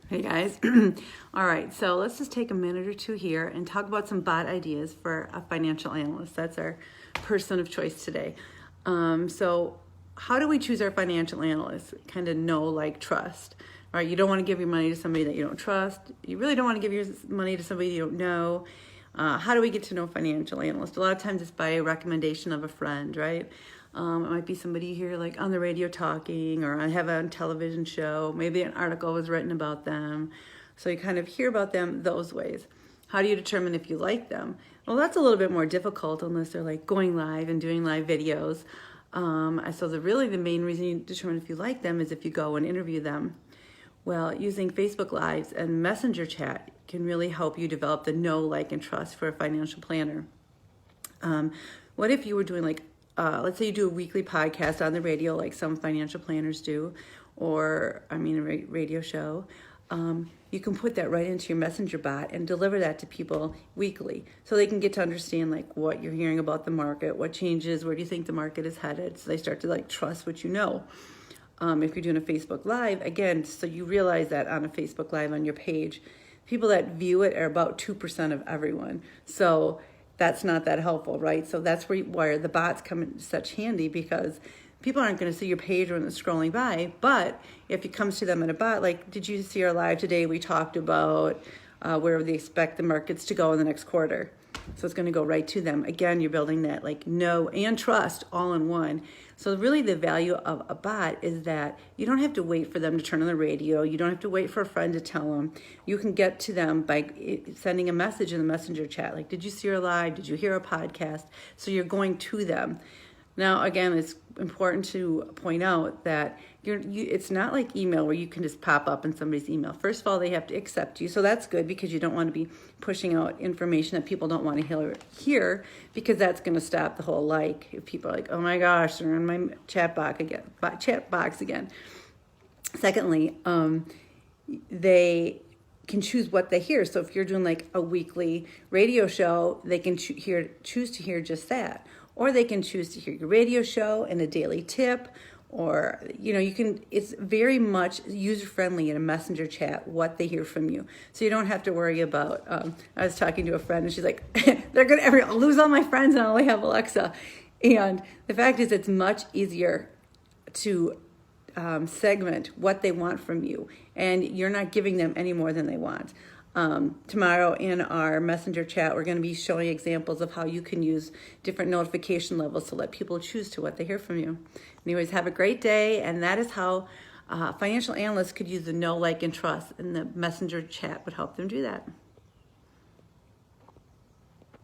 Hey guys. All right, so let's just take a minute or two here and talk about some bot ideas for a financial analyst. That's our person of choice today. So how do we choose our financial analyst? Kind of know, like, trust. All right, you don't want to give your money to somebody that you don't trust. You really don't want to give your money to somebody you don't know. How do we get to know financial analysts? A lot of times it's by a recommendation of a friend, right? It might be somebody you hear like on the radio talking, or I have a television show. Maybe an article was written about them. So you kind of hear about them those ways. How do you determine if you like them? Well, that's a little bit more difficult unless they're like going live and doing live videos. So the main reason you determine if you like them is if you go and interview them. Well, using Facebook Lives and Messenger chat can really help you develop the know, like, and trust for a financial planner. What if you were doing let's say you do a weekly podcast on the radio like some financial planners do, or a radio show. You can put that right into your messenger bot and deliver that to people weekly so they can get to understand like what you're hearing about the market, what changes, where do you think the market is headed, so they start to like trust what you know. If you're doing a Facebook Live, again, so you realize that on a Facebook Live on your page, people that view it are about 2% of everyone. So that's not that helpful, right? So that's where the bots come in such handy, because people aren't going to see your page when they're scrolling by. But if it comes to them in a bot, like, did you see our live today? We talked about where they expect the markets to go in the next quarter. So it's going to go right to them. Again, you're building that like know and trust all in one. So really the value of a bot is that you don't have to wait for them to turn on the radio. You don't have to wait for a friend to tell them. You can get to them by sending a message in the messenger chat. Like, did you see our live? Did you hear our podcast? So you're going to them. Now, again, it's important to point out that it's not like email where you can just pop up in somebody's email. First of all, they have to accept you. So that's good, because you don't want to be pushing out information that people don't want to hear, because that's going to stop the whole like. If people are like, oh my gosh, they're in my chat box again. Secondly, they can choose what they hear. So if you're doing like a weekly radio show, they can choose to hear just that. Or they can choose to hear your radio show and a daily tip, or, it's very much user-friendly in a messenger chat what they hear from you. So you don't have to worry about, I was talking to a friend and she's like, I'll lose all my friends and I only have Alexa. And the fact is, it's much easier to segment what they want from you, and you're not giving them any more than they want. Tomorrow in our messenger chat, we're going to be showing examples of how you can use different notification levels to let people choose to what they hear from you. Anyways, have a great day. And that is how financial analysts could use the know, like, and trust, and the messenger chat would help them do that.